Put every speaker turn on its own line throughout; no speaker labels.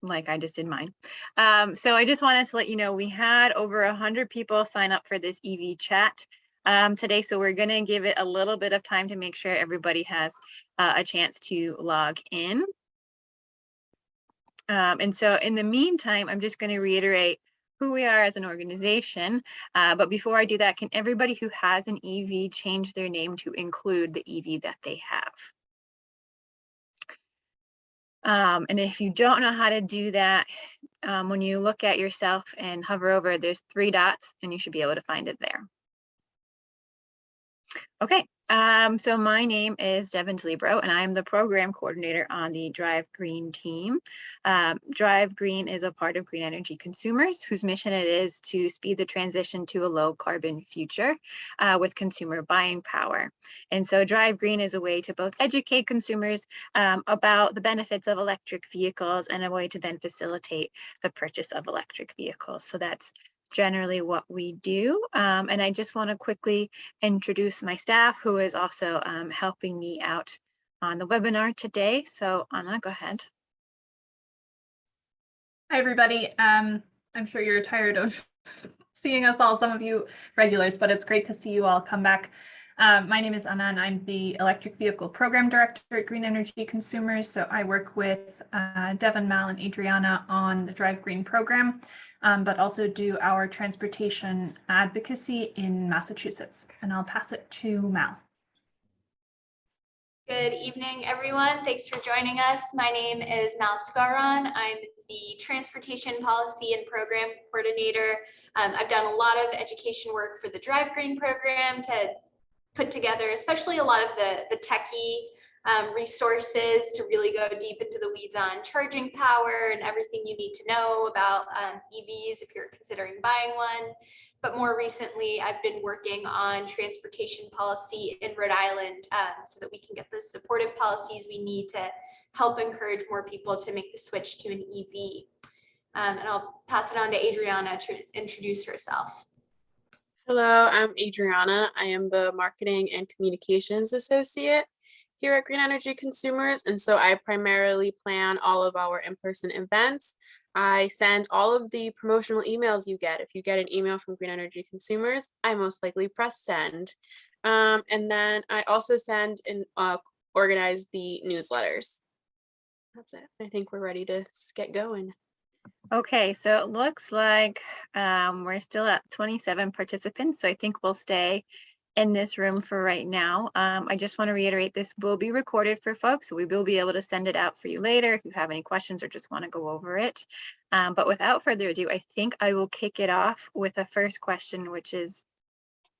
like I just did mine. So I just wanted to let you know we had over 100 people sign up for this EV chat today. So we're going to give it a little bit of time to make sure everybody has a chance to log in. And so in the meantime, I'm just going to reiterate who we are as an organization. But before I do that, can everybody who has an EV change their name to include the EV that they have? And if you don't know how to do that, when you look at yourself and hover over, there's 3 dots and you should be able to find it there. Okay, so my name is Devin Libro and I'm the program coordinator on the Drive Green team. Drive Green is a part of Green Energy Consumers, whose mission it is to speed the transition to a low carbon future with consumer buying power. And so Drive Green is a way to both educate consumers about the benefits of electric vehicles and a way to then facilitate the purchase of electric vehicles. So that's generally what we do. And I just want to quickly introduce my staff who is also helping me out on the webinar today. So Anna, go ahead.
Hi, everybody. I'm sure you're tired of seeing us all, some of you regulars, but it's great to see you all come back. My name is Anna and I'm the Electric Vehicle Program Director at Green Energy Consumers. So I work with Devin, Mal, and Adriana on the Drive Green program, but also do our transportation advocacy in Massachusetts. And I'll pass it to Mal.
Good evening, everyone. Thanks for joining us. My name is Mal Scaron. I'm the Transportation Policy and Program Coordinator. I've done a lot of education work for the Drive Green program to put together, especially a lot of the techie resources to really go deep into the weeds on charging power and everything you need to know about EVs if you're considering buying one. But more recently, I've been working on transportation policy in Rhode Island so that we can get the supportive policies we need to help encourage more people to make the switch to an EV. And I'll pass it on to Adriana to introduce herself.
Hello, I'm Adriana. I am the Marketing and Communications Associate here at Green Energy Consumers. And so I primarily plan all of our in-person events. I send all of the promotional emails you get. If you get an email from Green Energy Consumers, I most likely press send. And then I also send and organize the newsletters. That's it. I think we're ready to get going.
Okay, so it looks like we're still at 27 participants, so I think we'll stay in this room for right now. I just want to reiterate, this will be recorded for folks, so we will be able to send it out for you later if you have any questions or just want to go over it. But without further ado, I think I will kick it off with a first question, which is,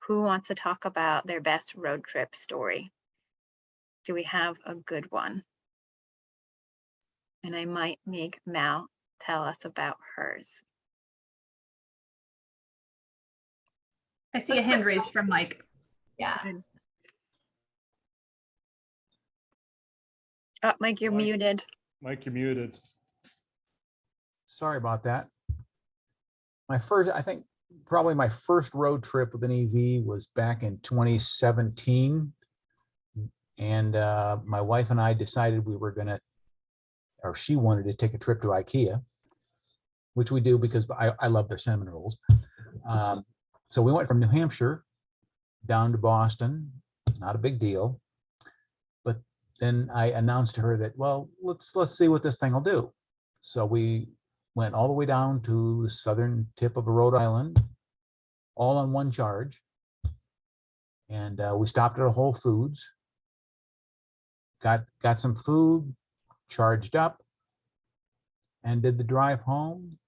who wants to talk about their best road trip story? Do we have a good one? And I might make Mal tell us about hers.
I see a hand raised from Mike.
Yeah.
Oh, Mike, you're muted.
Mike, you're muted.
Sorry about that. I think probably my first road trip with an EV was back in 2017. And my wife and I decided we were gonna, or she wanted to take a trip to Acadia, which we do because I love their cinnamon rolls. So we went from New Hampshire down to Boston, not a big deal. But then I announced to her that, well, let's see what this thing will do. So we went all the way down to the southern tip of Rhode Island, all on one charge. And we stopped at a Whole Foods, got some food, charged up, and did the drive home.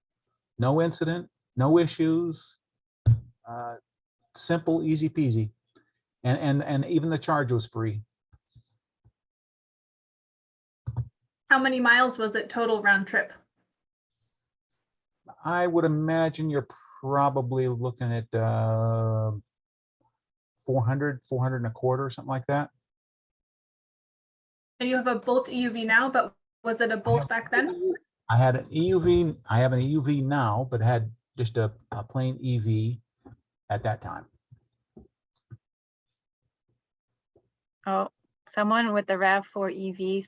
No incident, no issues, simple, easy peasy. And even the charge was free.
How many miles was it total round trip?
I would imagine you're probably looking at 400 and a quarter, something like that.
And you have a Bolt EUV now, but was it a Bolt back then?
I had an EUV. I have an EUV now, but had just a plain EV at that time.
Oh, someone with the RAV4 EVs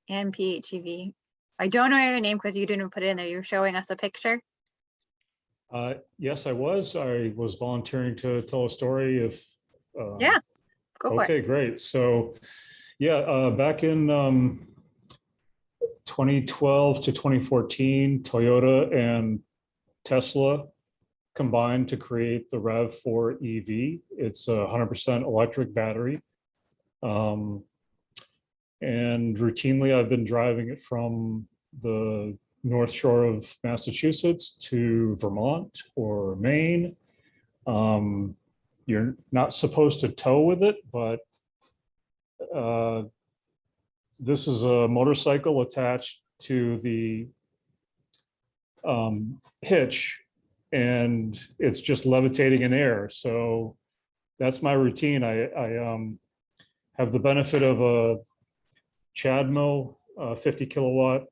and PHEV I don't know your name because you didn't put it in there. You're showing us a picture.
Yes, I was. I was volunteering to tell a story. If
Yeah, go for it.
okay, great. So, yeah, back in 2012 to 2014, Toyota and Tesla combined to create the RAV4 EV. It's a 100% electric battery. And routinely, I've been driving it from the North Shore of Massachusetts to Vermont or Maine. You're not supposed to tow with it, but this is a motorcycle attached to the hitch, and it's just levitating in air. So that's my routine. I have the benefit of a CHAdeMO 50 kilowatt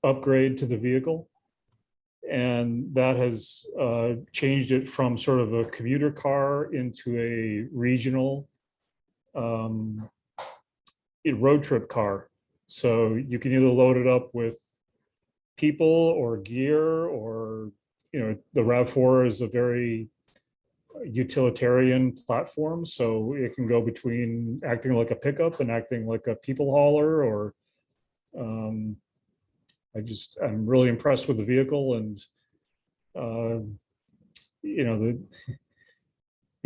upgrade to the vehicle. And that has changed it from sort of a commuter car into a regional road trip car. So you can either load it up with people or gear, or, the RAV4 is a very utilitarian platform. So it can go between acting like a pickup and acting like a people hauler, or I'm really impressed with the vehicle. And the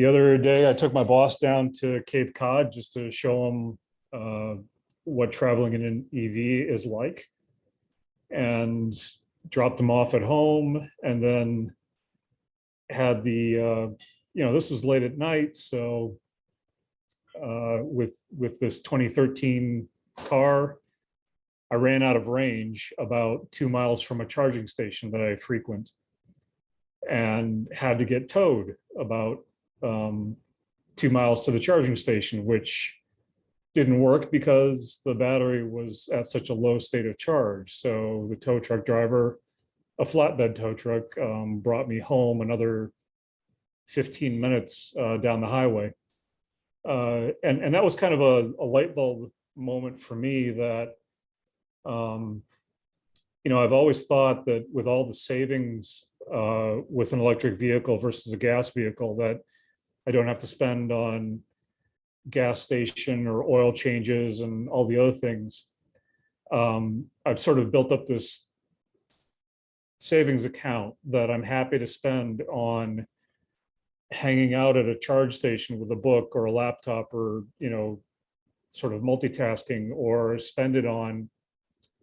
other day I took my boss down to Cape Cod just to show him what traveling in an EV is like, and dropped him off at home, and then had the this was late at night, so with this 2013 car, I ran out of range about 2 miles from a charging station that I frequent, and had to get towed about 2 miles to the charging station, which didn't work because the battery was at such a low state of charge. So the tow truck driver, a flatbed tow truck, brought me home another 15 minutes down the highway. And that was kind of a light bulb moment for me that, I've always thought that with all the savings with an electric vehicle versus a gas vehicle, that I don't have to spend on gas station or oil changes and all the other things. I've sort of built up this savings account that I'm happy to spend on hanging out at a charge station with a book or a laptop, or sort of multitasking, or spend it on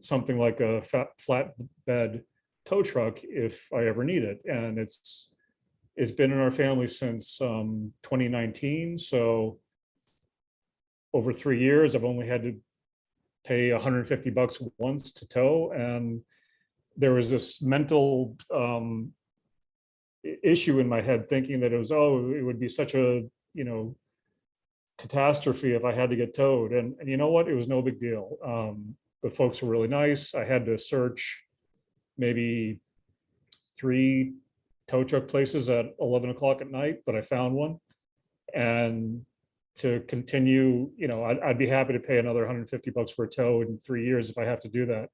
something like a flatbed tow truck if I ever need it. And it's been in our family since 2019. So over 3 years, I've only had to pay $150 once to tow. And there was this mental issue in my head, thinking that it would be such a catastrophe if I had to get towed. And you know what? It was no big deal. The folks were really nice. I had to search maybe 3 tow truck places at 11 o'clock at night, but I found one. And to continue, I'd be happy to pay another $150 for a tow in 3 years if I have to do that.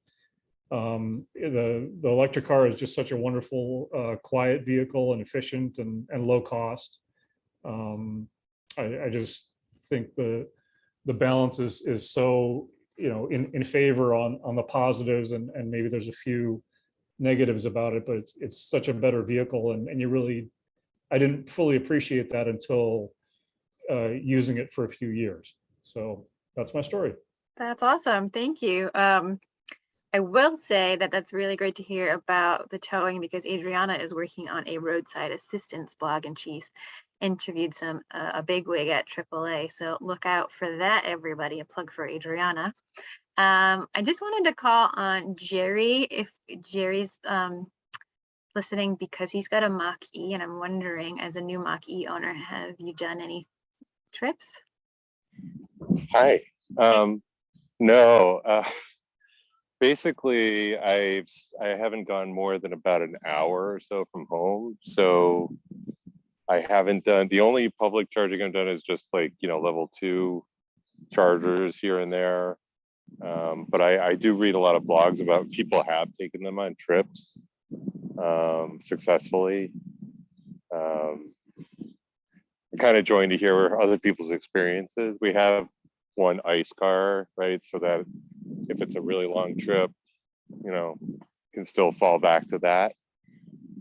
The electric car is just such a wonderful, quiet vehicle, and efficient and low cost. I just think the balance is so in favor on the positives, and maybe there's a few negatives about it, but it's such a better vehicle, and I didn't fully appreciate that until using it for a few years. So that's my story.
That's awesome. Thank you. I will say that that's really great to hear about the towing, because Adriana is working on a roadside assistance blog, and she's interviewed a bigwig at AAA. So look out for that, everybody. A plug for Adriana. I just wanted to call on Jerry, if Jerry's listening, because he's got a Mach-E, and I'm wondering, as a new Mach-E owner, have you done any trips?
Hi. No. Basically, I haven't gone more than about an hour or so from home, so I haven't done. The only public charging I've done is just like level 2 chargers here and there. But I do read a lot of blogs about people have taken them on trips successfully. I'm kind of joined to hear other people's experiences. We have one ice car, right? So that if it's a really long trip, you know, can still fall back to that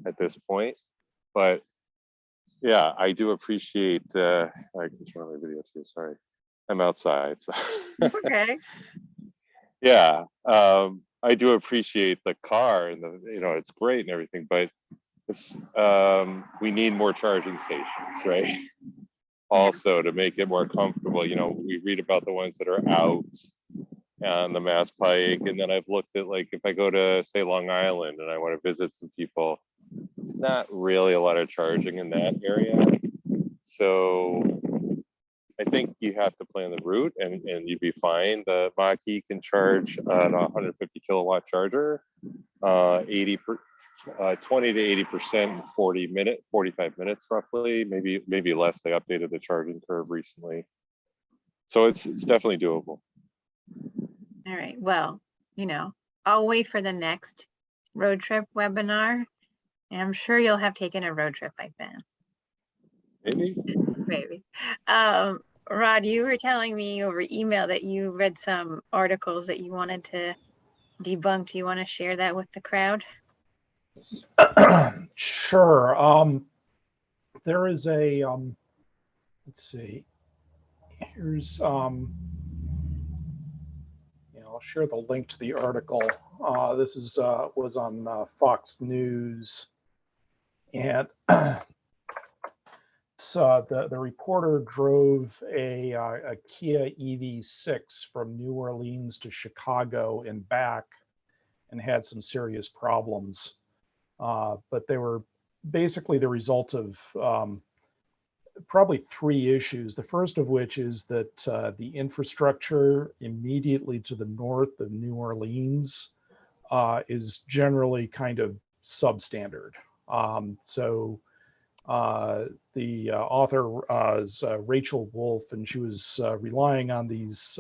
at this point. But yeah, I do appreciate, I can show my video too, sorry. I'm outside, so.
Okay.
Yeah, I do appreciate the car and the, you know, it's great and everything, but it's, we need more charging stations, right? Also to make it more comfortable, you know, we read about the ones that are out on the Mass Pike, and then I've looked at, like, if I go to, say, Long Island and I want to visit some people, it's not really a lot of charging in that area. So I think you have to plan the route and you'd be fine. The Mach-E can charge an 150 kilowatt charger, 20 to 80% in 45 minutes roughly, maybe less. They updated the charging curve recently. So it's definitely doable.
All right. Well, you know, I'll wait for the next road trip webinar, and I'm sure you'll have taken a road trip by then.
Maybe.
Maybe. Rod, you were telling me over email that you read some articles that you wanted to debunk. Do you want to share that with the crowd?
Sure. There is a, let's see, here's, I'll share the link to the article. This is was on Fox News, and so the reporter drove a Kia EV6 from New Orleans to Chicago and back, and had some serious problems. But they were basically the result of probably three issues. The first of which is that the infrastructure immediately to the north of New Orleans is generally kind of substandard. So the author is Rachel Wolf, and she was relying on these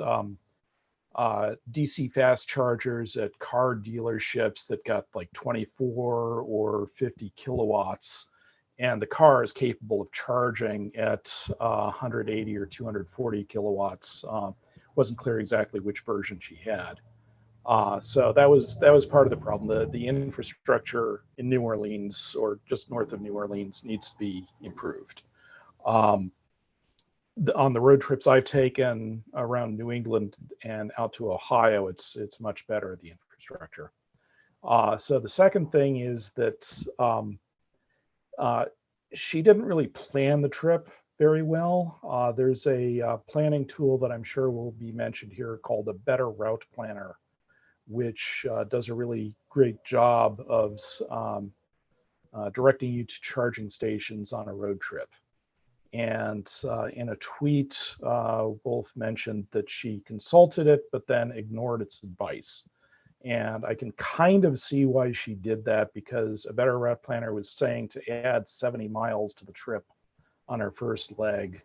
DC fast chargers at car dealerships that got like 24 or 50 kilowatts. And the car is capable of charging at 180 or 240 kilowatts. Wasn't clear exactly which version she had. So that was part of the problem. The infrastructure in New Orleans, or just north of New Orleans, needs to be improved. On the road trips I've taken around New England and out to Ohio, it's much better, the infrastructure. So the second thing is that she didn't really plan the trip very well. There's a planning tool that I'm sure will be mentioned here called a Better Route Planner, which does a really great job of directing you to charging stations on a road trip. And in a tweet, Wolf mentioned that she consulted it, but then ignored its advice. And I can kind of see why she did that, because a Better Route Planner was saying to add 70 miles to the trip on her first leg.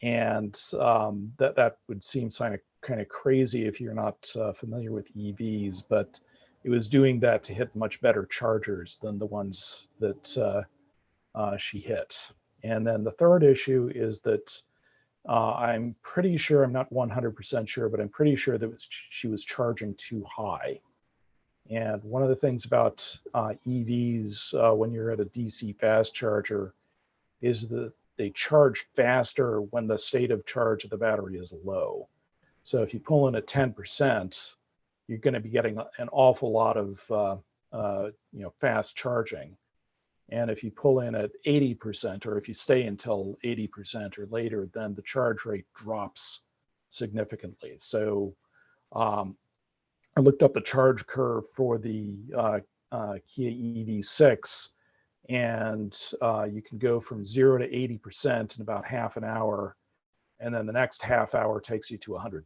And that would seem kind of crazy if you're not familiar with EVs, but it was doing that to hit much better chargers than the ones that she hit. And then the third issue is that I'm pretty sure, I'm not 100% sure, but I'm pretty sure that she was charging too high. And one of the things about EVs when you're at a DC fast charger is that they charge faster when the state of charge of the battery is low. So if you pull in at 10%, you're going to be getting an awful lot of fast charging. And if you pull in at 80%, or if you stay until 80% or later, then the charge rate drops significantly. So I looked up the charge curve for the Kia EV6, and you can go from 0 to 80% in about half an hour. And then the next half hour takes you to 100%.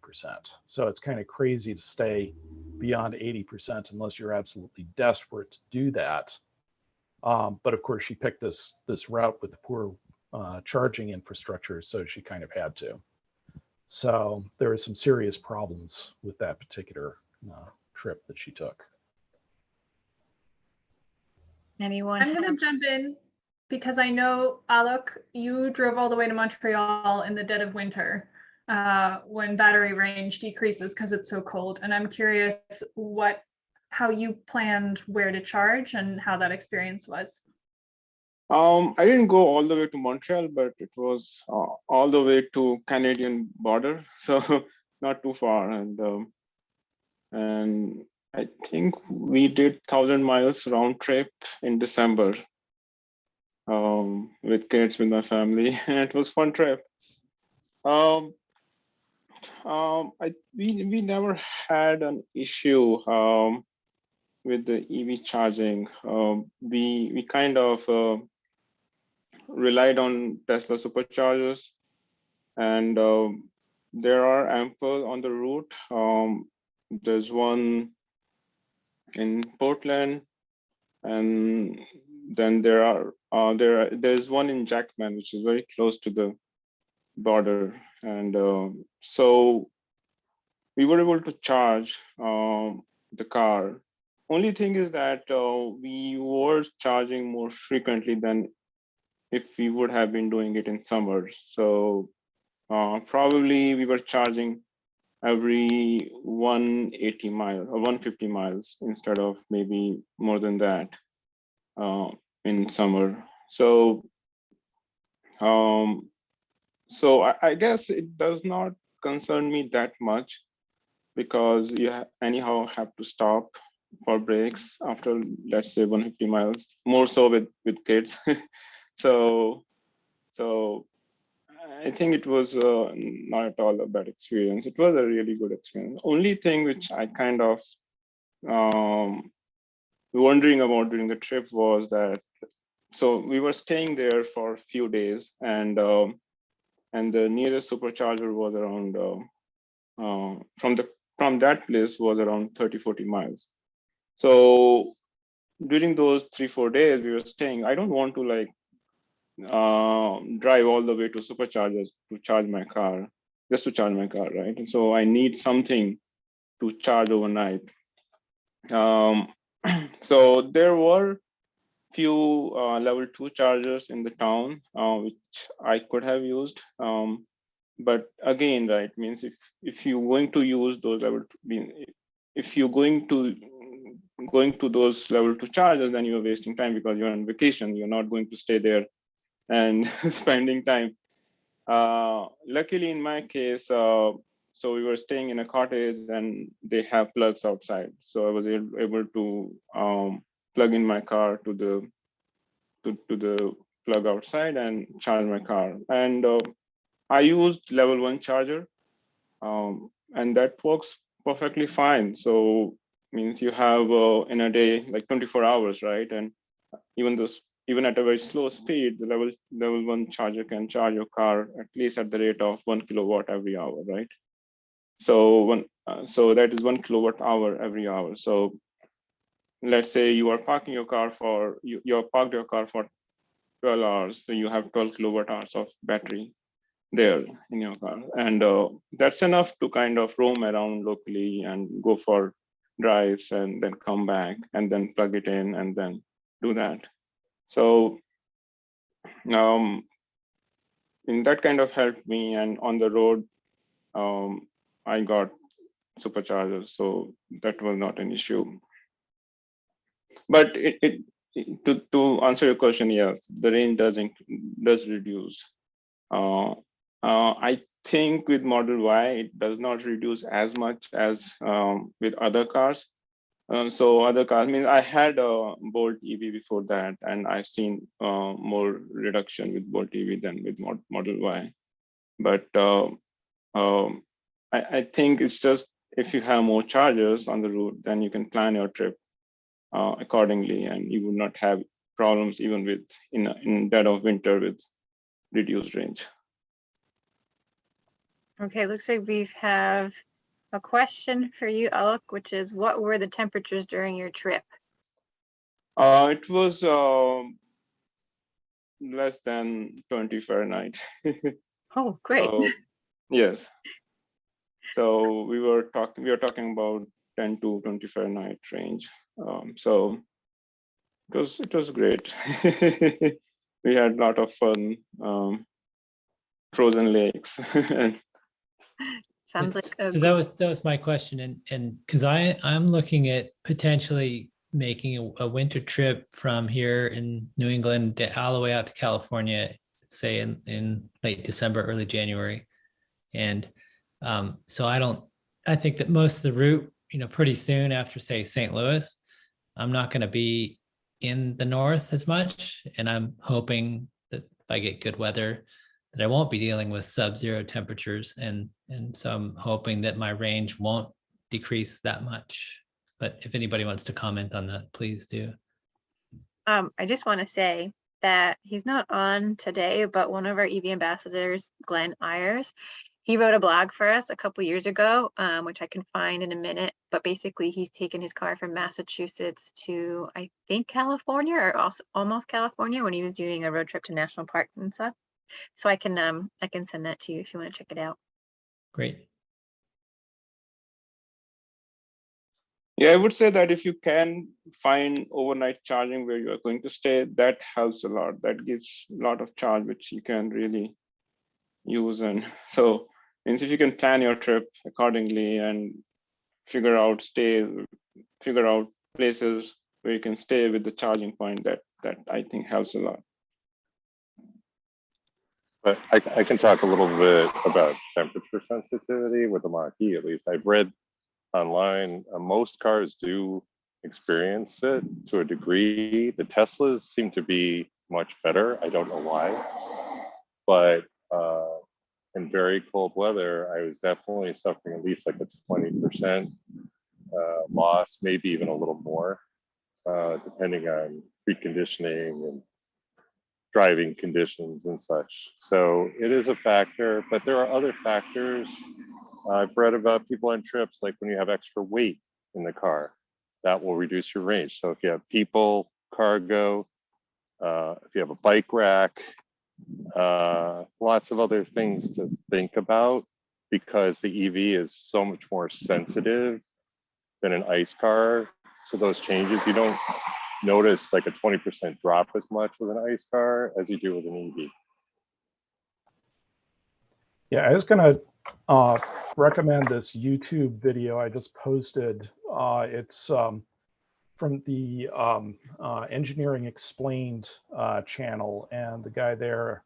So it's kind of crazy to stay beyond 80% unless you're absolutely desperate to do that. But of course, she picked this route with the poor charging infrastructure, so she kind of had to. So there were some serious problems with that particular trip that she took.
Anyone?
I'm going to jump in because I know, Alok, you drove all the way to Montreal in the dead of winter when battery range decreases because it's so cold. And I'm curious how you planned where to charge and how that experience was.
I didn't go all the way to Montreal, but it was all the way to Canadian border, so not too far. And I think we did 1,000 miles round trip in December with kids, with my family, and it was fun trip. We never had an issue with the EV charging. We kind of relied on Tesla superchargers, and there are ample on the route. There's one in Portland, and then there's one in Jackman, which is very close to the border, and so we were able to charge the car. Only thing is that we were charging more frequently than if we would have been doing it in summer. So probably we were charging every 180 miles or 150 miles instead of maybe more than that in summer. So I guess it does not concern me that much, because you anyhow have to stop for breaks after, let's say, 150 miles, more so with kids. so I think it was not at all a bad experience. It was a really good experience. Only thing which I kind of wondering about during the trip was that, so we were staying there for a few days, and the nearest supercharger was around from that place was around 30-40 miles. So during those 3-4 days we were staying, I don't want to like drive all the way to superchargers to charge my car, just to charge my car, right? And so I need something to charge overnight. So there were few level 2 chargers in the town, which I could have used. But again, right, means if you're going to use those if you're going to those level 2 chargers, then you're wasting time because you're on vacation. You're not going to stay there and spending time. Luckily, in my case, so we were staying in a cottage and they have plugs outside. So I was able to plug in my car to the plug outside and charge my car. And I used level 1 charger, and that works perfectly fine. So means you have in a day like 24 hours, right? And even at a very slow speed, the level 1 charger can charge your car at least at the rate of 1 kilowatt every hour, right? So so that is 1 kilowatt hour every hour. So let's say you are parking your car for you parked your car for 12 hours, so you have 12 kilowatt hours of battery there in your car, and that's enough to kind of roam around locally and go for drives and then come back and then plug it in and then do that. So in that kind of helped me, and on the road I got superchargers, so that was not an issue. But to answer your question, yes, the range does reduce. I think with Model Y, it does not reduce as much as with other cars. So other cars, I mean, I had a Bolt EV before that, and I've seen more reduction with Bolt EV than with Model Y. But I think it's just if you have more chargers on the route, then you can plan your trip accordingly, and you would not have problems even with in dead of winter with reduced range.
Okay, looks like we have a question for you, Alok, which is, what were the temperatures during your trip?
It was less than 20 Fahrenheit.
Oh, great.
So, Yes. So we were talking about 10 to 25 night range. So it was great. We had a lot of fun, frozen lakes. And
Sounds like a
So that was my question, and because I'm looking at potentially making a winter trip from here in New England all the way out to California, say in late December, early January, and so I think that most of the route, pretty soon after, say, St. Louis, I'm not going to be in the north as much, and I'm hoping that if I get good weather, that I won't be dealing with sub-zero temperatures, and so I'm hoping that my range won't decrease that much. But if anybody wants to comment on that, please do.
I just want to say that he's not on today, but one of our EV ambassadors, Glenn Ayers, he wrote a blog for us a couple years ago, which I can find in a minute. But basically, he's taken his car from Massachusetts to, I think, California, or also almost California, when he was doing a road trip to national parks and stuff. So I can send that to you if you want to check it out.
Great.
yeah, I would say that if you can find overnight charging where you are going to stay, that helps a lot. That gives a lot of charge, which you can really use. And so means if you can plan your trip accordingly and figure out places where you can stay with the charging point, that I think helps a lot.
But I can talk a little bit about temperature sensitivity with the Mach-E, at least. I've read online, most cars do experience it to a degree. The Teslas seem to be much better. I don't know why. But in very cold weather, I was definitely suffering at least like a 20% loss, maybe even a little more, depending on preconditioning and driving conditions and such. So it is a factor, but there are other factors. I've read about people on trips, like when you have extra weight in the car, that will reduce your range. So if you have people, cargo, if you have a bike rack, lots of other things to think about, because the EV is so much more sensitive than an ICE car to those changes. You don't notice like a 20% drop as much with an ICE car as you do with an EV.
Yeah, I was going to recommend this YouTube video I just posted. It's from the Engineering Explained channel, and the guy there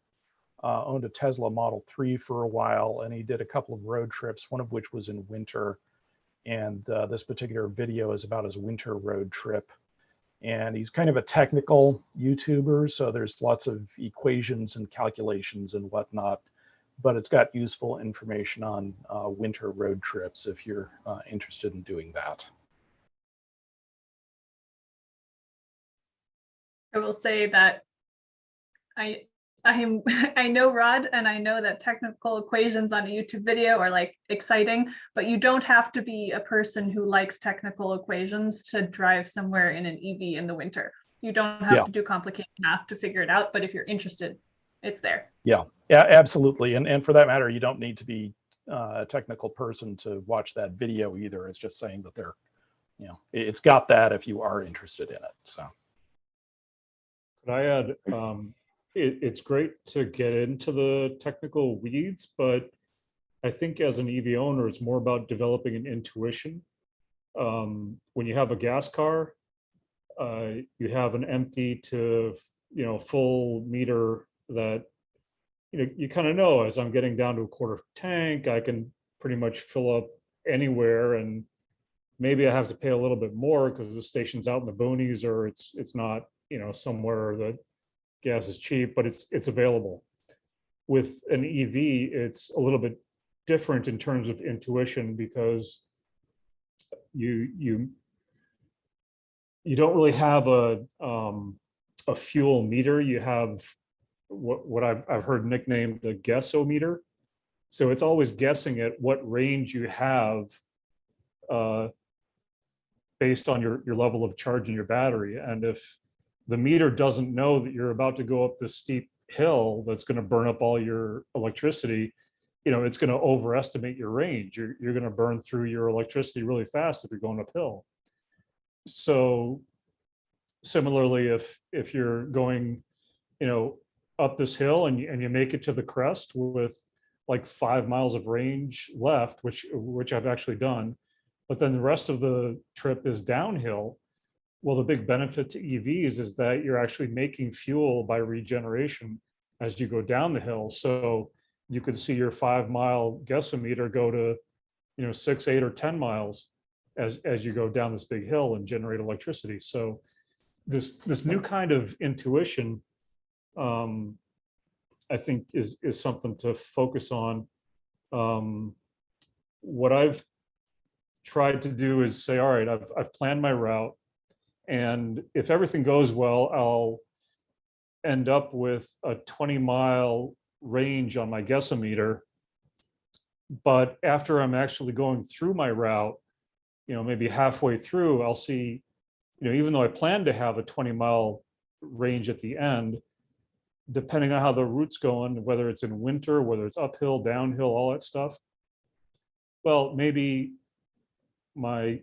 owned a Tesla Model 3 for a while, and he did a couple of road trips, one of which was in winter. And this particular video is about his winter road trip. And he's kind of a technical YouTuber, so there's lots of equations and calculations and whatnot, but it's got useful information on winter road trips if you're interested in doing that.
I will say that I know Rod, and I know that technical equations on a YouTube video are like exciting, but you don't have to be a person who likes technical equations to drive somewhere in an EV in the winter. You don't have to do complicated math to figure it out, but if you're interested, it's there.
Yeah, absolutely. And for that matter, you don't need to be a technical person to watch that video either. It's just saying that they're, it's got that if you are interested in it. So
could I add, it's great to get into the technical weeds, but I think as an EV owner, it's more about developing an intuition. When you have a gas car, you have an empty to full meter that you kind of know, as I'm getting down to a quarter tank, I can pretty much fill up anywhere, and maybe I have to pay a little bit more because the station's out in the boonies, or it's not somewhere that gas is cheap, but it's available. With an EV, it's a little bit different in terms of intuition, because you don't really have a fuel meter. You have what I've heard nicknamed the guessometer. So it's always guessing at what range you have based on your level of charge in your battery. And if the meter doesn't know that you're about to go up this steep hill that's going to burn up all your electricity, it's going to overestimate your range. You're going to burn through your electricity really fast if you're going uphill. So similarly, if you're going, up this hill and you make it to the crest with like 5 miles of range left, which I've actually done, but then the rest of the trip is downhill. Well, the big benefit to EVs is that you're actually making fuel by regeneration as you go down the hill. So you could see your 5 mile guessometer go to, 6, 8, or 10 miles as you go down this big hill and generate electricity. So this new kind of intuition, I think is something to focus on. What I've tried to do is say, all right, I've planned my route, and if everything goes well, I'll end up with a 20-mile range on my guessometer. But after I'm actually going through my route, maybe halfway through, I'll see, even though I plan to have a 20-mile range at the end, depending on how the route's going, whether it's in winter, whether it's uphill, downhill, all that stuff, well, maybe my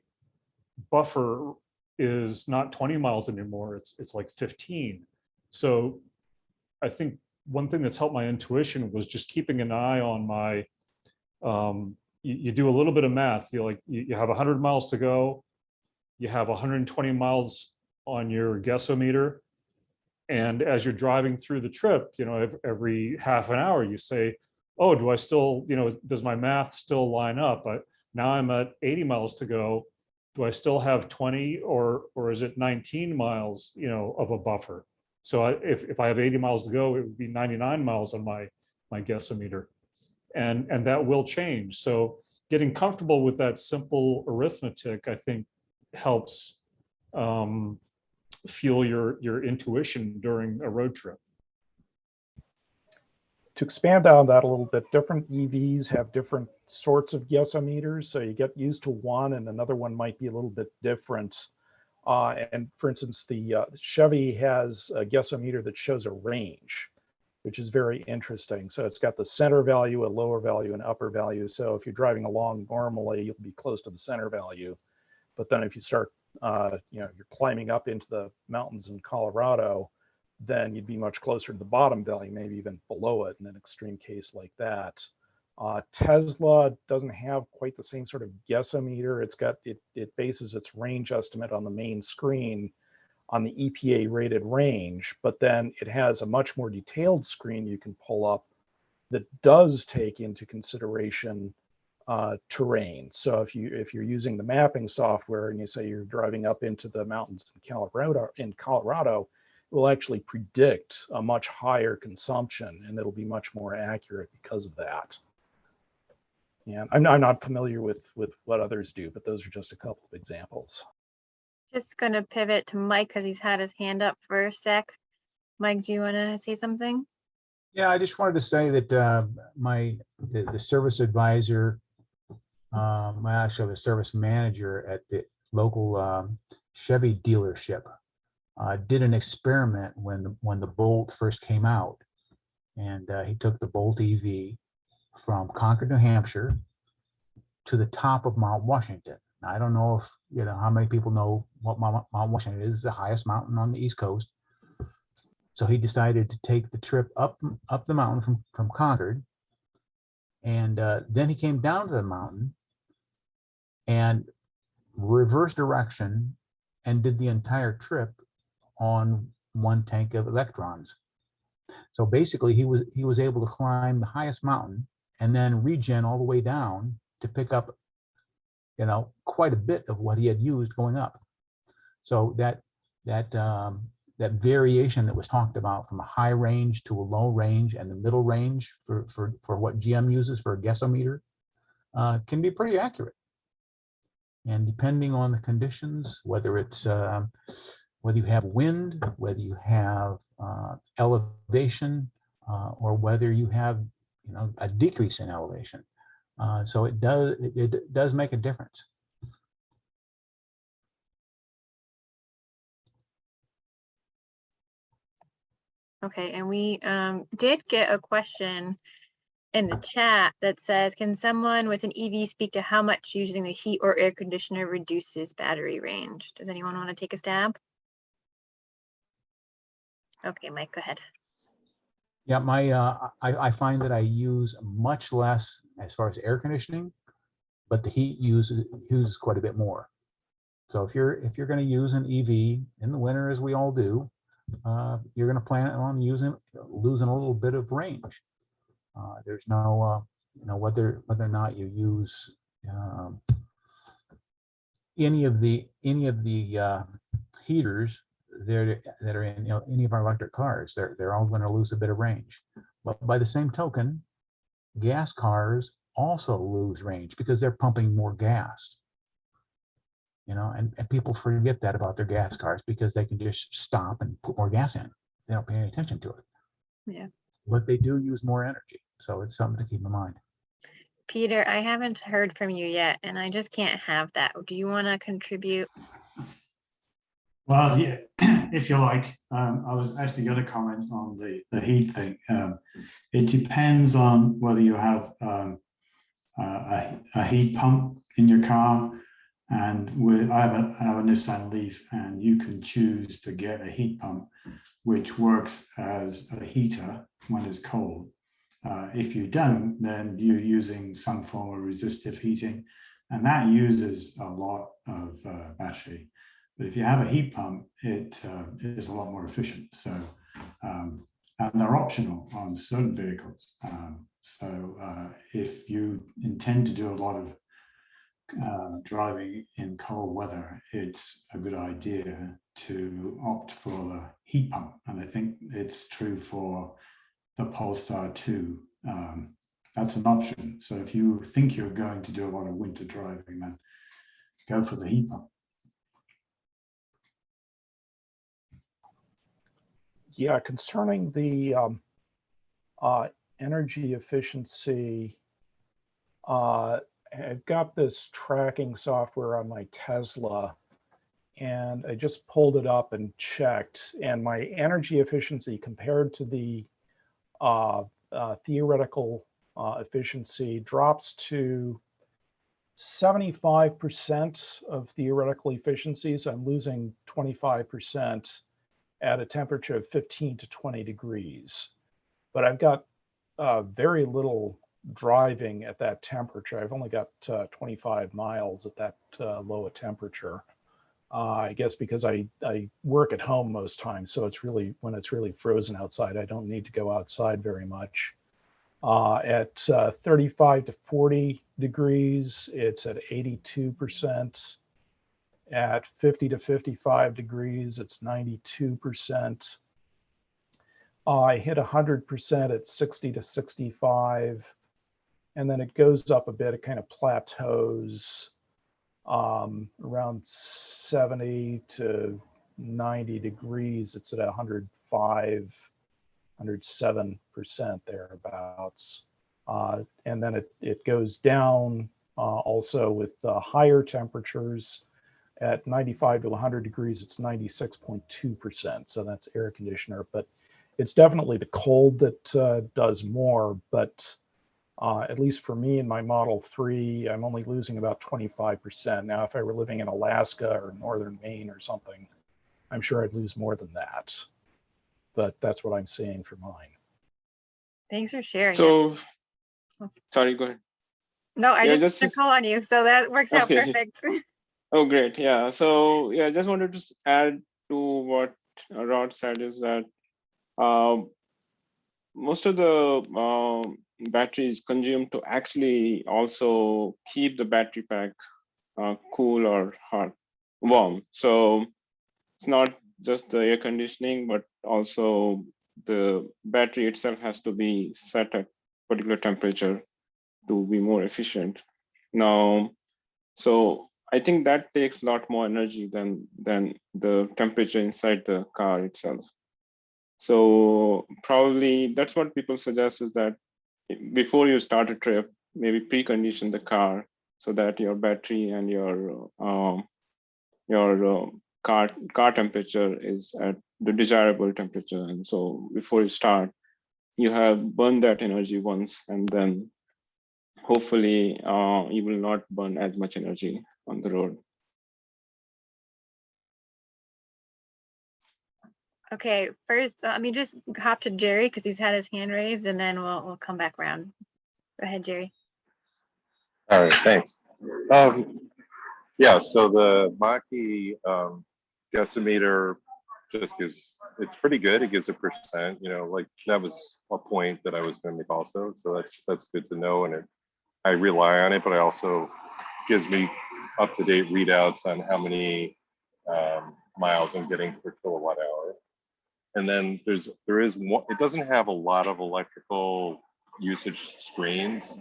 buffer is not 20 miles anymore, it's like 15. So I think one thing that's helped my intuition was just keeping an eye on my, you do a little bit of math. You have 100 miles to go, you have 120 miles on your guessometer, and as you're driving through the trip, every half an hour you say, oh, do I still, does my math still line up? Now I'm at 80 miles to go. Do I still have 20 or is it 19 miles, of a buffer? So if I have 80 miles to go, it would be 99 miles on my guessometer. And that will change. So getting comfortable with that simple arithmetic, I think, helps fuel your intuition during a road trip.
To expand on that a little bit, different EVs have different sorts of guessometers. So you get used to one and another one might be a little bit different. And for instance, the Chevy has a guessometer that shows a range, which is very interesting. So it's got the center value, a lower value, and upper value. So if you're driving along normally, you'll be close to the center value. But then if you start, you're climbing up into the mountains in Colorado, then you'd be much closer to the bottom value, maybe even below it in an extreme case like that. Tesla doesn't have quite the same sort of guessometer. It bases its range estimate on the main screen on the EPA rated range, but then it has a much more detailed screen you can pull up that does take into consideration terrain. So if you're using the mapping software and you say you're driving up into the mountains in Colorado, it will actually predict a much higher consumption, and it'll be much more accurate because of that. And I'm not familiar with what others do, but those are just a couple of examples.
Just going to pivot to Mike because he's had his hand up for a sec. Mike, do you want to say something?
Yeah, I just wanted to say that the service advisor, actually the service manager at the local Chevy dealership did an experiment when the Bolt first came out, and he took the Bolt EV from Concord, New Hampshire to the top of Mount Washington. Now, I don't know if how many people know what Mount Washington is. It's the highest mountain on the East Coast. So he decided to take the trip up the mountain from Concord, and then he came down to the mountain and reverse direction and did the entire trip on one tank of electrons. So basically he was able to climb the highest mountain and then regen all the way down to pick up quite a bit of what he had used going up. So that variation that was talked about from a high range to a low range and the middle range for what GM uses for a guessometer can be pretty accurate. And depending on the conditions, whether it's whether you have wind, whether you have elevation, or whether you have a decrease in elevation, so it does make a difference.
Okay, and we did get a question in the chat that says, can someone with an EV speak to how much using the heat or air conditioner reduces battery range? Does anyone want to take a stab? Okay, Mike, go ahead.
Yeah, I find that I use much less as far as air conditioning, but the heat uses quite a bit more. So if you're going to use an EV in the winter, as we all do, you're going to plan on losing a little bit of range. There's no, whether or not you use any of the heaters that are in any of our electric cars, they're all going to lose a bit of range. But by the same token, gas cars also lose range because they're pumping more gas. And people forget that about their gas cars because they can just stop and put more gas in. They don't pay any attention to it.
Yeah.
But they do use more energy. So it's something to keep in mind.
Peter, I haven't heard from you yet, and I just can't have that. Do you want to contribute?
Well, yeah, if you like, I was actually going to comment on the heat thing. It depends on whether you have a heat pump in your car. And I have a Nissan Leaf, and you can choose to get a heat pump which works as a heater when it's cold. If you don't, then you're using some form of resistive heating, and that uses a lot of battery. But if you have a heat pump, it is a lot more efficient. So, and they're optional on certain vehicles. If you intend to do a lot of driving in cold weather, it's a good idea to opt for the heat pump. And I think it's true for the Polestar 2. That's an option. So if you think you're going to do a lot of winter driving, then go for the heat pump.
Yeah, concerning the energy efficiency, I've got this tracking software on my Tesla, and I just pulled it up and checked, and my energy efficiency compared to the theoretical efficiency drops to 75% of theoretical efficiency. So I'm losing 25% at a temperature of 15 to 20 degrees. But I've got very little driving at that temperature. I've only got 25 miles at that low a temperature. I guess because I work at home most times, so it's really, when it's really frozen outside, I don't need to go outside very much. At 35 to 40 degrees, it's at 82%. At 50 to 55 degrees, it's 92%. I hit 100% at 60 to 65, and then it goes up a bit. It kind of plateaus around 70 to 90 degrees. It's at 105, 107% thereabouts. And then it goes down also with higher temperatures. At 95 to 100 degrees, it's 96.2%. So that's air conditioner, but it's definitely the cold that does more. But at least for me in my Model 3, I'm only losing about 25%. Now, if I were living in Alaska or northern Maine or something, I'm sure I'd lose more than that. But that's what I'm seeing for mine.
Thanks for sharing.
So, sorry, go ahead.
No, I just want to call on you, so that works out perfect.
Oh, great. Yeah. So, yeah, just wanted to add to what Rod said is that most of the battery is consumed to actually also keep the battery pack cool or hot, warm. So it's not just the air conditioning, but also the battery itself has to be set at particular temperature to be more efficient. Now, so I think that takes a lot more energy than the temperature inside the car itself. So probably that's what people suggest, is that before you start a trip, maybe precondition the car so that your battery and your car temperature is at the desirable temperature. And so before you start, you have burned that energy once, and then hopefully you will not burn as much energy on the road.
Okay, first, let me just hop to Jerry because he's had his hand raised, and then we'll come back around. Go ahead, Jerry.
All right, thanks. Yeah, so the Mach-E decimeter just gives, it's pretty good. It gives a percent, you know, like that was a point that I was going to make also. So that's good to know. And I rely on it, but I also gives me up-to-date readouts on how many miles I'm getting per kilowatt hour. And then there is one, it doesn't have a lot of electrical usage screens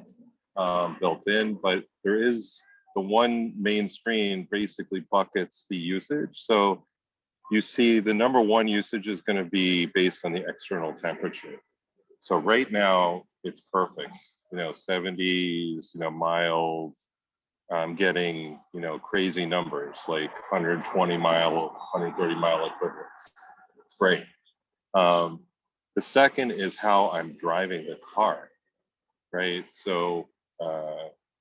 built in, but there is the one main screen basically buckets the usage. So you see the number one usage is going to be based on the external temperature. So right now it's perfect, you know, 70s, you know, mild. I'm getting, you know, crazy numbers like 120 mile, 130 mile equivalents. It's great. The second is how I'm driving the car, right? So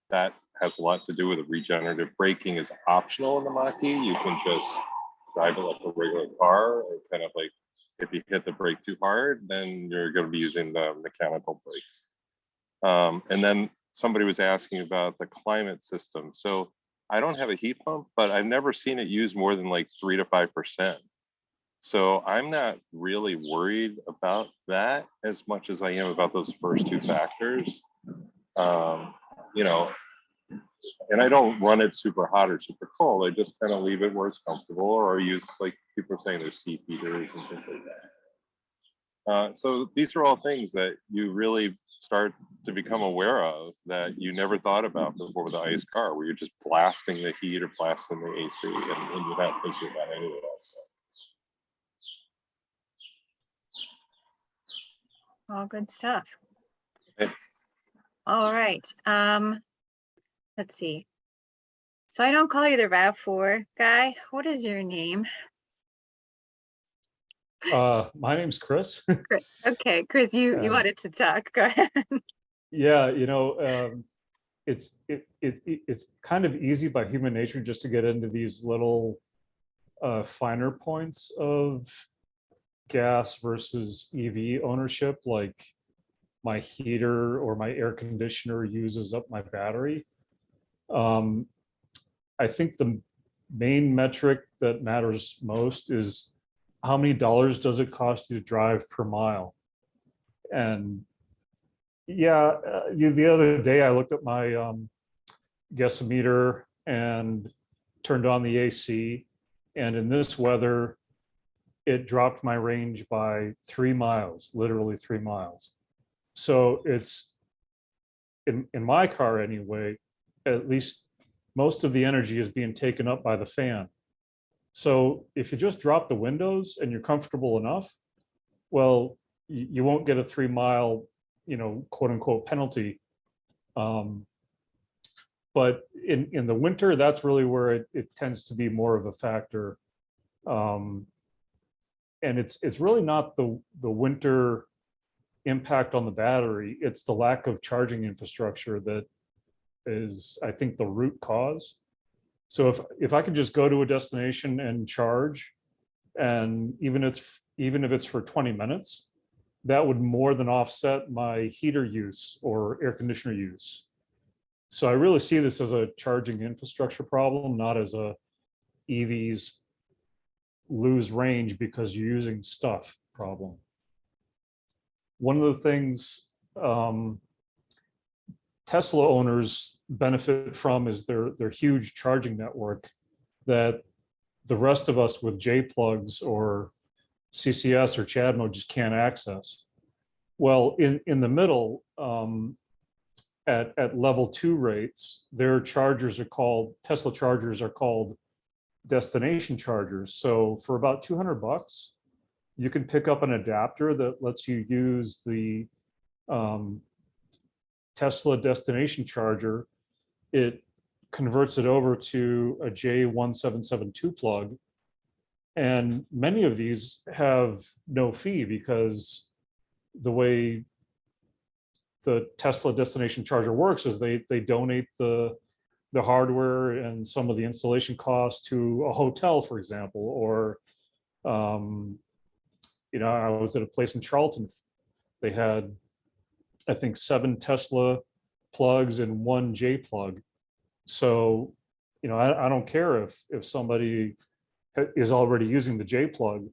that has a lot to do with it. Regenerative braking is optional in the Mach-E. You can just drive it like a regular car, or kind of like if you hit the brake too hard, then you're going to be using the mechanical brakes. And then somebody was asking about the climate system. So I don't have a heat pump, but I've never seen it used more than like 3 to 5%. So I'm not really worried about that as much as I am about those first two factors. You know, and I don't run it super hot or super cold. I just kind of leave it where it's comfortable, or use, like people are saying, there's seat heaters and things like that. So these are all things that you really start to become aware of that you never thought about before with the ICE car, where you're just blasting the heat or blasting the AC, and you're not thinking about any of that stuff.
All good stuff.
It's,
All right. Let's see. So I don't call you the RAV4 guy. What is your name?
My name's Chris.
Chris. Okay, Chris, you wanted to talk. Go ahead.
Yeah, you know, it's kind of easy by human nature just to get into these little finer points of gas versus EV ownership, like my heater or my air conditioner uses up my battery. I think the main metric that matters most is how many dollars does it cost you to drive per mile? And yeah, the other day I looked at my guessometer and turned on the AC, and in this weather, it dropped my range by 3 miles, literally 3 miles. So it's, in my car anyway, at least most of the energy is being taken up by the fan. So if you just drop the windows and you're comfortable enough, well, you won't get a 3 mile, you know, quote unquote penalty. But in the winter, that's really where it tends to be more of a factor. And it's really not the winter impact on the battery, it's the lack of charging infrastructure that is, I think, the root cause. So if I could just go to a destination and charge, and even if it's for 20 minutes, that would more than offset my heater use or air conditioner use. So I really see this as a charging infrastructure problem, not as a EVs lose range because you're using stuff problem. One of the things Tesla owners benefit from is their huge charging network that the rest of us with J plugs or CCS or CHAdeMO just can't access. Well, in the middle, at level 2 rates, their chargers are called, Tesla chargers are called destination chargers. So for about $200, you can pick up an adapter that lets you use the Tesla destination charger. It converts it over to a J1772 plug. And many of these have no fee because the way the Tesla destination charger works is they donate the hardware and some of the installation costs to a hotel, for example, or you know, I was at a place in Charlton. They had, I think, 7 Tesla plugs and 1 J plug. So, you know, I don't care if somebody is already using the J plug.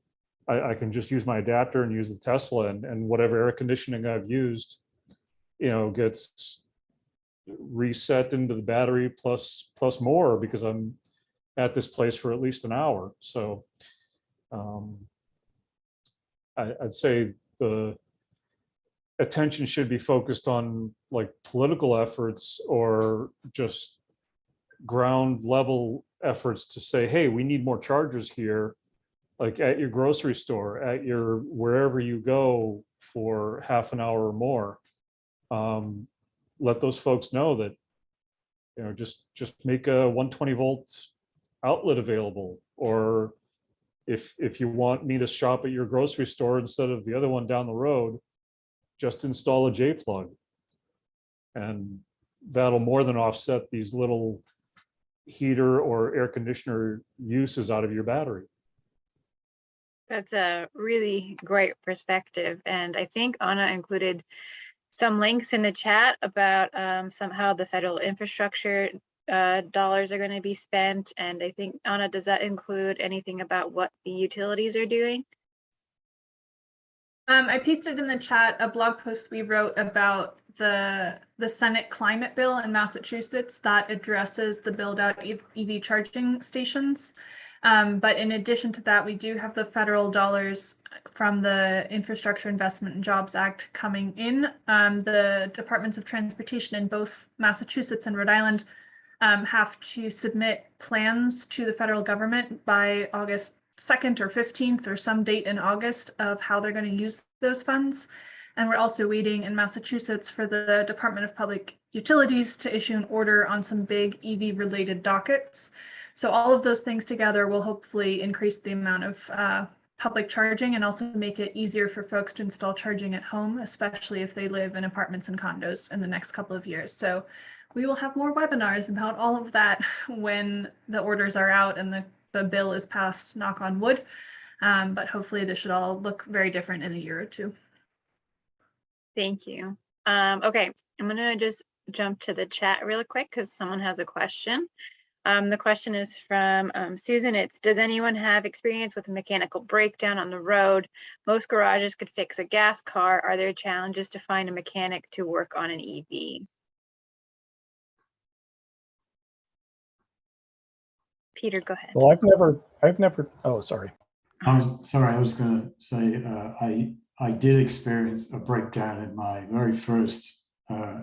I can just use my adapter and use the Tesla, and whatever air conditioning I've used, you know, gets reset into the battery plus more, because I'm at this place for at least an hour. So I'd say the attention should be focused on like political efforts or just ground level efforts to say, hey, we need more chargers here, like at your grocery store, at your wherever you go for half an hour or more. Let those folks know that, you know, just make a 120 volt outlet available, or if you want me to shop at your grocery store instead of the other one down the road, just install a J plug, and that'll more than offset these little heater or air conditioner uses out of your battery.
That's a really great perspective. And I think Anna included some links in the chat about somehow the federal infrastructure dollars are going to be spent. And I think, Anna, does that include anything about what the utilities are doing?
I pasted in the chat a blog post we wrote about the Senate climate bill in Massachusetts that addresses the build out of EV charging stations. But in addition to that, we do have the federal dollars from the Infrastructure Investment and Jobs Act coming in. The Departments of Transportation in both Massachusetts and Rhode Island have to submit plans to the federal government by August 2nd or 15th or some date in August of how they're going to use those funds. And we're also waiting in Massachusetts for the Department of Public Utilities to issue an order on some big EV related dockets. So all of those things together will hopefully increase the amount of public charging and also make it easier for folks to install charging at home, especially if they live in apartments and condos in the next couple of years. So we will have more webinars about all of that when the orders are out and the bill is passed, knock on wood. But hopefully this should all look very different in a year or two.
Thank you. Okay, I'm going to just jump to the chat really quick because someone has a question. The question is from Susan. It's, does anyone have experience with a mechanical breakdown on the road? Most garages could fix a gas car. Are there challenges to find a mechanic to work on an EV? Peter, go ahead.
Well, I've never, oh, sorry.
I was going to say, I did experience a breakdown in my very first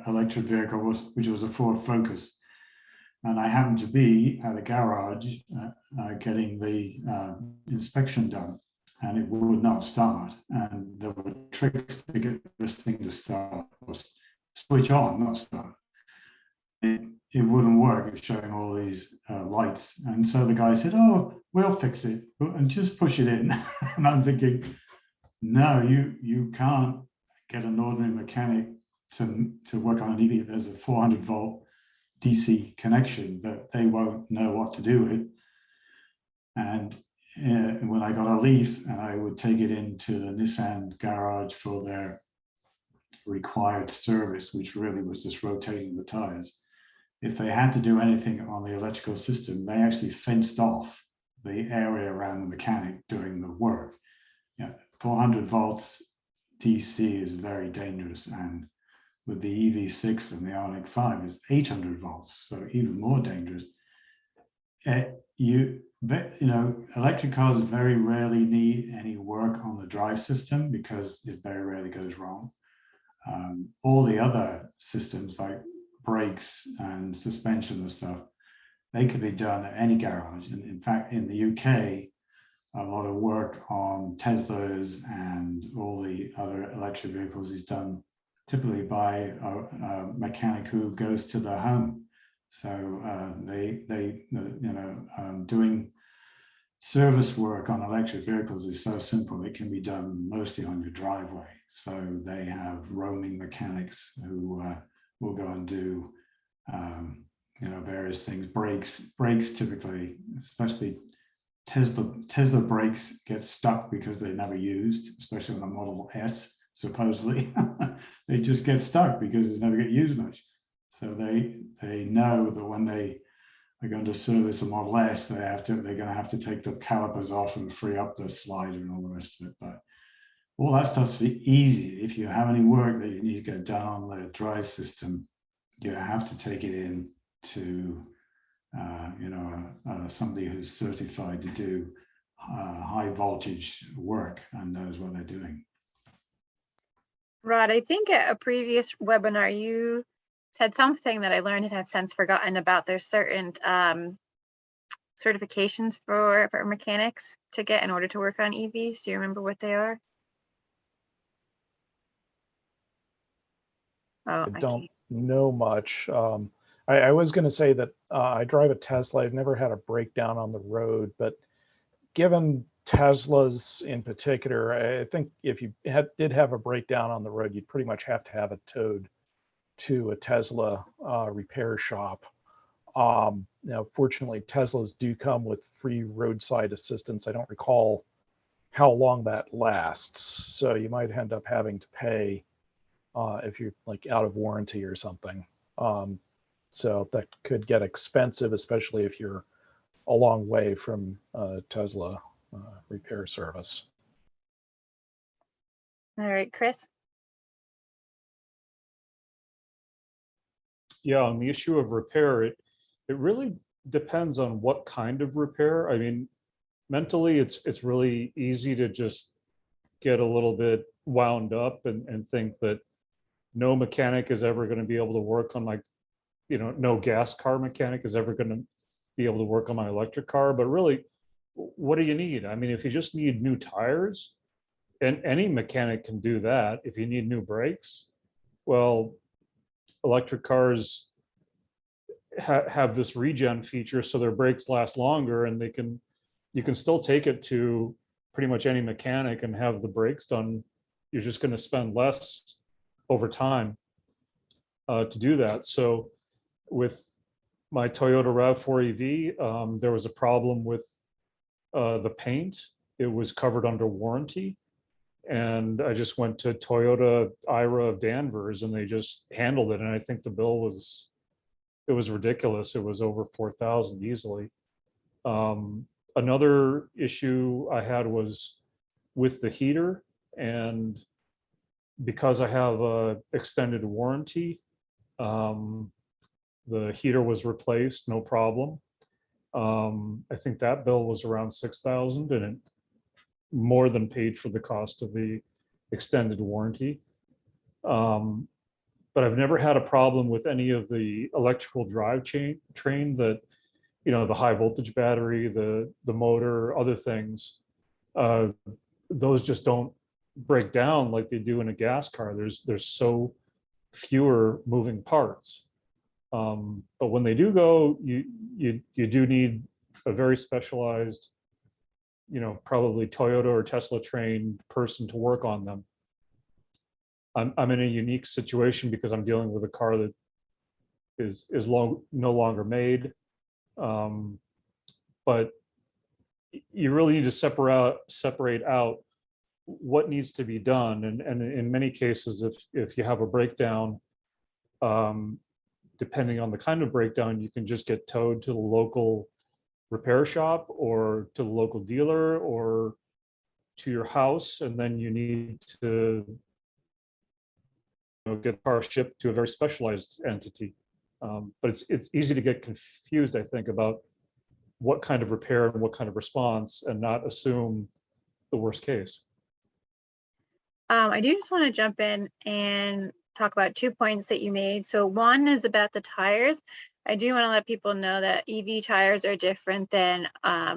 electric vehicle, which was a Ford Focus. And I happened to be at a garage getting the inspection done, and it would not start. And there were tricks to get this thing to start, or switch on, not start. It wouldn't work. It was showing all these lights. And so the guy said, oh, we'll fix it and just push it in. And I'm thinking, no, you can't get an ordinary mechanic to work on an EV. There's a 400 volt DC connection that they won't know what to do with. And when I got a Leaf and I would take it into the Nissan garage for their required service, which really was just rotating the tires, if they had to do anything on the electrical system, they actually fenced off the area around the mechanic doing the work. 400 volts DC is very dangerous, and with the EV6 and the Ioniq 5 is 800 volts, so even more dangerous. Electric cars very rarely need any work on the drive system because it very rarely goes wrong. All the other systems like brakes and suspension and stuff, they could be done at any garage. And in fact, in the UK, a lot of work on Teslas and all the other electric vehicles is done typically by a mechanic who goes to the home. So doing service work on electric vehicles is so simple, it can be done mostly on your driveway. So they have roaming mechanics who will go and do various things. Brakes typically, especially Tesla brakes get stuck because they're never used, especially on a Model S, supposedly. They just get stuck because they never get used much. So they know that when they are going to service a Model S, they're going to have to take the calipers off and free up the slider and all the rest of it. But all that stuff's easy. If you have any work that you need to get done on the drive system, you have to take it in to somebody who's certified to do high voltage work and knows what they're doing.
Rod, I think at a previous webinar, you said something that I learned and have since forgotten about. There's certain certifications for mechanics to get in order to work on EVs. Do you remember what they are? Oh,
I don't know much. I was going to say that I drive a Tesla. I've never had a breakdown on the road, but given Teslas in particular, I think if you did have a breakdown on the road, you'd pretty much have to have it towed to a Tesla repair shop. Fortunately, Teslas do come with free roadside assistance. I don't recall how long that lasts, so you might end up having to pay if you're like out of warranty or something. So that could get expensive, especially if you're a long way from Tesla repair service.
All right, Chris.
Yeah, on the issue of repair, it really depends on what kind of repair. I mean, mentally, it's really easy to just get a little bit wound up and think that no mechanic is ever going to be able to work on no gas car mechanic is ever going to be able to work on my electric car. But really, what do you need? I mean, if you just need new tires, and any mechanic can do that. If you need new brakes, well, electric cars have this regen feature, so their brakes last longer, and you can still take it to pretty much any mechanic and have the brakes done. You're just going to spend less over time to do that. So with my Toyota RAV4 EV, there was a problem with the paint. It was covered under warranty. And I just went to Toyota Ira of Danvers and they just handled it. And I think the bill was ridiculous. It was over $4,000 easily. Another issue I had was with the heater, and because I have a extended warranty, the heater was replaced, no problem. I think that bill was around $6,000, and it more than paid for the cost of the extended warranty. But I've never had a problem with any of the electrical drive train that, the high voltage battery, the motor, other things. Those just don't break down like they do in a gas car. There's so fewer moving parts. But when they do go, you do need a very specialized, probably Toyota or Tesla trained person to work on them. I'm in a unique situation because I'm dealing with a car that is no longer made. But you really need to separate out what needs to be done. And in many cases, if you have a breakdown, depending on the kind of breakdown, you can just get towed to the local repair shop or to the local dealer or to your house, and then you need to get a car shipped to a very specialized entity. But it's easy to get confused, I think, about what kind of repair and what kind of response, and not assume the worst case.
I do just want to jump in and talk about 2 points that you made. So one is about the tires. I do want to let people know that EV tires are different than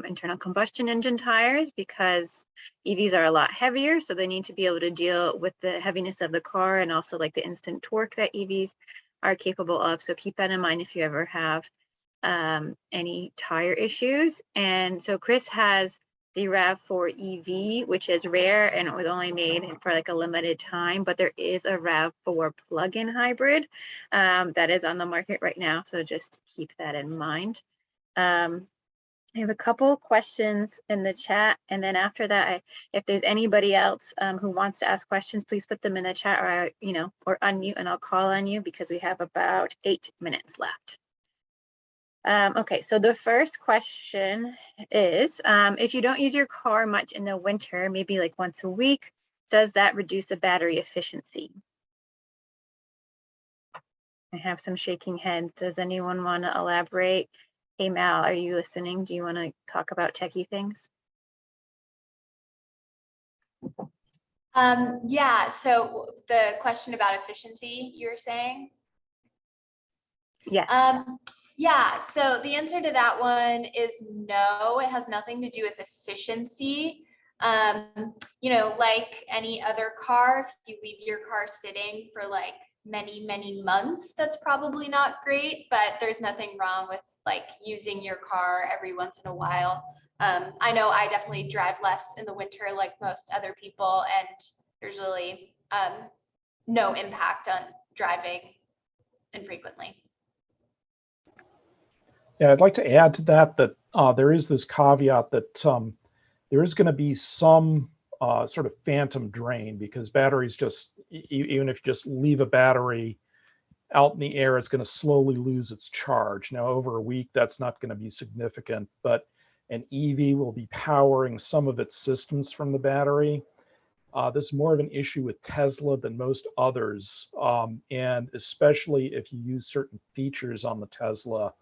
internal combustion engine tires, because EVs are a lot heavier, so they need to be able to deal with the heaviness of the car and also like the instant torque that EVs are capable of. So keep that in mind if you ever have any tire issues. And so Chris has the RAV4 EV, which is rare and it was only made for like a limited time, but there is a RAV4 plug-in hybrid that is on the market right now. So just keep that in mind. I have a couple questions in the chat, and then after that, if there's anybody else who wants to ask questions, please put them in the chat, or or unmute, and I'll call on you because we have about 8 minutes left. Okay, so the first question is, if you don't use your car much in the winter, maybe like once a week, does that reduce the battery efficiency? I have some shaking head. Does anyone want to elaborate? Hey, Mal, are you listening? Do you want to talk about techie things?
Yeah, so the question about efficiency, you were saying?
Yes.
Yeah, so the answer to that one is no, it has nothing to do with efficiency. Like any other car, if you leave your car sitting for like many months, that's probably not great, but there's nothing wrong with like using your car every once in a while. I know I definitely drive less in the winter like most other people, and there's really no impact on driving infrequently.
Yeah, I'd like to add to that there is this caveat that there is going to be some sort of phantom drain, because batteries just, even if you just leave a battery out in the air, it's going to slowly lose its charge. Now, over a week, that's not going to be significant, but an EV will be powering some of its systems from the battery. This is more of an issue with Tesla than most others, and especially if you use certain features on the Tesla,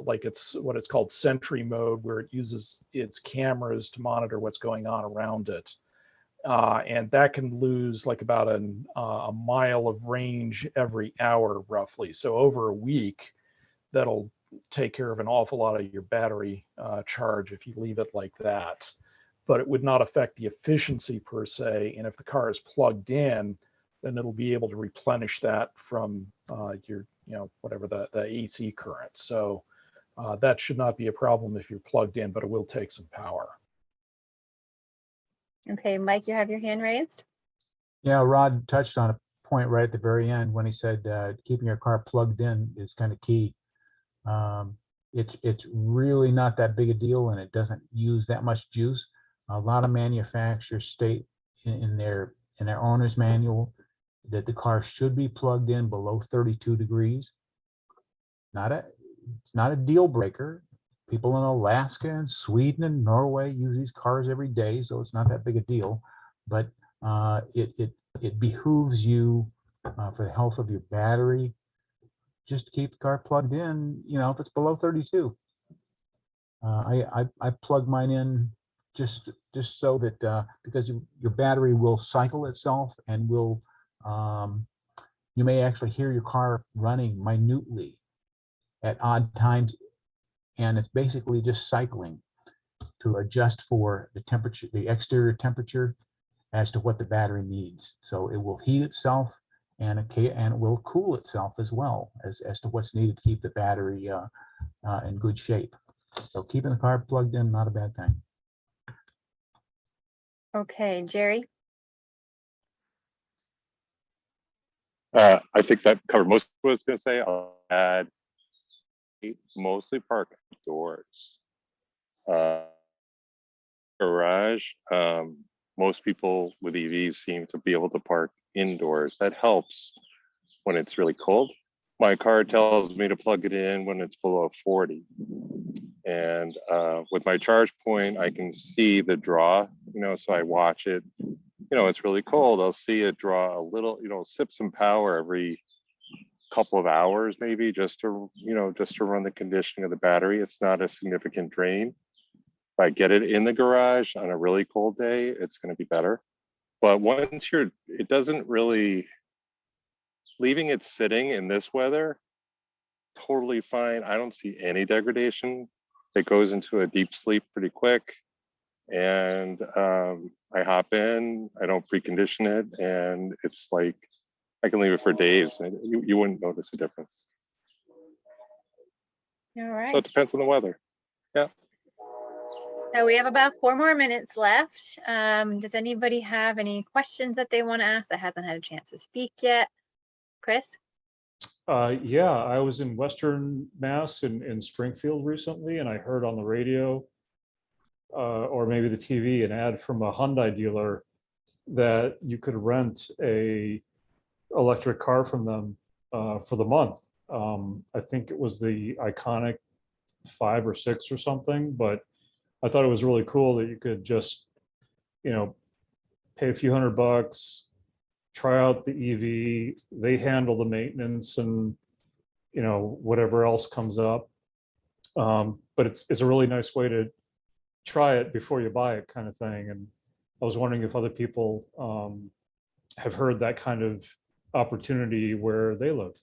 like it's what it's called Sentry mode, where it uses its cameras to monitor what's going on around it. And that can lose like about a mile of range every hour, roughly. So over a week, that'll take care of an awful lot of your battery charge if you leave it like that. But it would not affect the efficiency per se. And if the car is plugged in, then it'll be able to replenish that from your, whatever the AC current. So that should not be a problem if you're plugged in, but it will take some power.
Okay, Mike, you have your hand raised.
Yeah, Rod touched on a point right at the very end when he said keeping your car plugged in is kind of key. It's really not that big a deal, and it doesn't use that much juice. A lot of manufacturers state in their owner's manual that the car should be plugged in below 32 degrees. It's not a deal breaker. People in Alaska and Sweden and Norway use these cars every day, so it's not that big a deal. But it behooves you for the health of your battery, just to keep the car plugged in. If it's below 32, I plug mine in just so that because your battery will cycle itself and will you may actually hear your car running minutely at odd times, and it's basically just cycling to adjust for the temperature, the exterior temperature, as to what the battery needs. So it will heat itself, and it will cool itself as well as to what's needed to keep the battery in good shape. So keeping the car plugged in, not a bad thing.
Okay, Jerry.
I think that covered most of what I was going to say. I'll add mostly park outdoors. Garage, most people with EVs seem to be able to park indoors. That helps when it's really cold. My car tells me to plug it in when it's below 40. And with my charge point, I can see the draw, so I watch it. It's really cold. I'll see it draw a little, sip some power every couple of hours, maybe just to run the conditioning of the battery. It's not a significant drain. If I get it in the garage on a really cold day, it's going to be better. But once it doesn't really, leaving it sitting in this weather, totally fine. I don't see any degradation. It goes into a deep sleep pretty quick. And I hop in, I don't precondition it, and it's like I can leave it for days and you wouldn't notice a difference.
All right.
So it depends on the weather.
So we have about 4 more minutes left. Does anybody have any questions that they want to ask that hasn't had a chance to speak yet? Chris?
Yeah, I was in Western Mass in Springfield recently, and I heard on the radio or maybe the TV an ad from a Hyundai dealer that you could rent a electric car from them for the month. I think it was the iconic 5 or 6 or something, but I thought it was really cool that you could just, pay a few $100, try out the EV, they handle the maintenance and, whatever else comes up. But it's a really nice way to try it before you buy it kind of thing. And I was wondering if other people have heard that kind of opportunity where they live.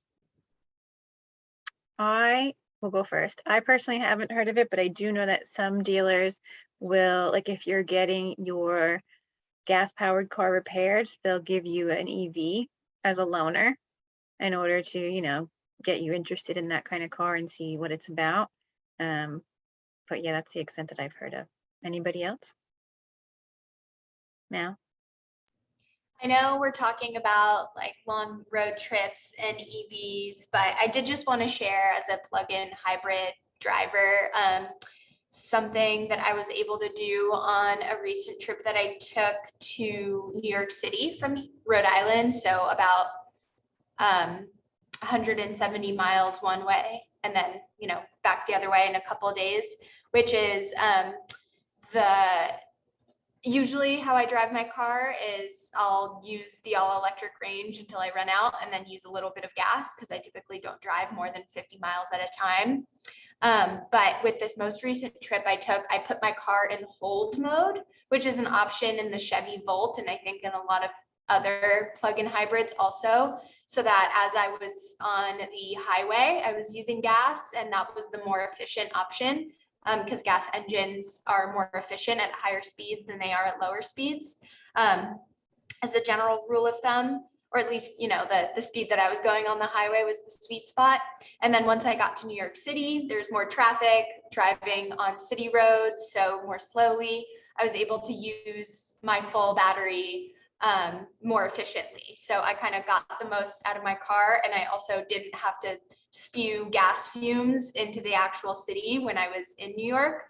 I will go first. I personally haven't heard of it, but I do know that some dealers will, like if you're getting your gas powered car repaired, they'll give you an EV as a loaner in order to, get you interested in that kind of car and see what it's about. But yeah, that's the extent that I've heard of. Anybody else? Now?
I know we're talking about like long road trips and EVs, but I did just want to share as a plug-in hybrid driver, something that I was able to do on a recent trip that I took to New York City from Rhode Island. So about 170 miles one way, and then, back the other way in a couple of days, which is usually how I drive my car is I'll use the all electric range until I run out and then use a little bit of gas because I typically don't drive more than 50 miles at a time. But with this most recent trip I took, I put my car in hold mode, which is an option in the Chevy Volt, and I think in a lot of other plug-in hybrids also, so that as I was on the highway, I was using gas, and that was the more efficient option. Because gas engines are more efficient at higher speeds than they are at lower speeds, as a general rule of thumb, or at least, the speed that I was going on the highway was the sweet spot. And then once I got to New York City, there's more traffic, driving on city roads, so more slowly. I was able to use my full battery more efficiently. So I kind of got the most out of my car, and I also didn't have to spew gas fumes into the actual city when I was in New York.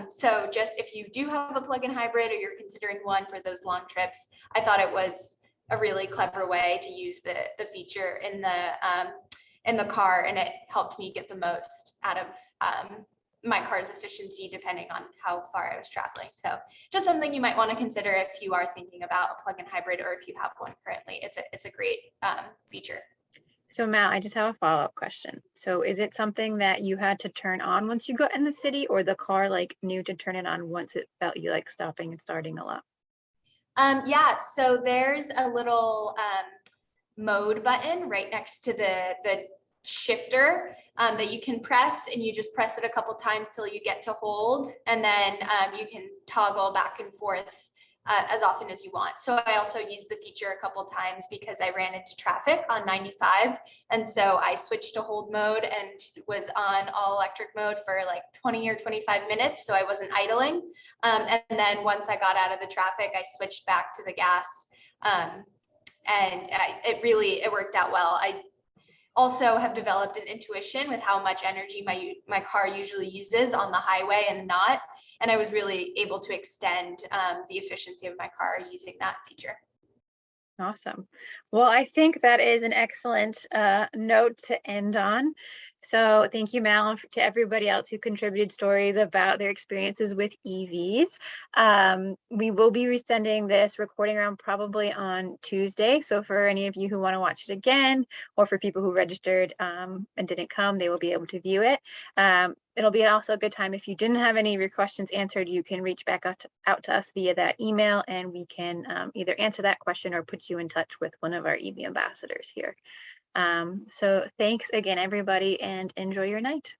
So just if you do have a plug-in hybrid or you're considering one for those long trips, I thought it was a really clever way to use the feature in the car, and it helped me get the most out of my car's efficiency depending on how far I was traveling. So just something you might want to consider if you are thinking about a plug-in hybrid or if you have one currently. It's a great feature.
So Mal, I just have a follow-up question. So is it something that you had to turn on once you got in the city, or the car knew to turn it on once it felt you stopping and starting a lot?
Yeah, so there's a little mode button right next to the shifter that you can press, and you just press it a couple times till you get to hold, and then you can toggle back and forth as often as you want. So I also used the feature a couple times because I ran into traffic on 95, and so I switched to hold mode and was on all electric mode for 20 or 25 minutes, so I wasn't idling. And then once I got out of the traffic, I switched back to the gas, and it worked out well. I also have developed an intuition with how much energy my car usually uses on the highway and not. And I was really able to extend the efficiency of my car using that feature.
Awesome. Well, I think that is an excellent note to end on. So thank you, Mal, to everybody else who contributed stories about their experiences with EVs. We will be resending this recording around probably on Tuesday. So for any of you who want to watch it again, or for people who registered and didn't come, they will be able to view it. It'll be also a good time if you didn't have any of your questions answered, you can reach back out to us via that email, and we can either answer that question or put you in touch with one of our EV ambassadors here. So thanks again, everybody, and enjoy your night.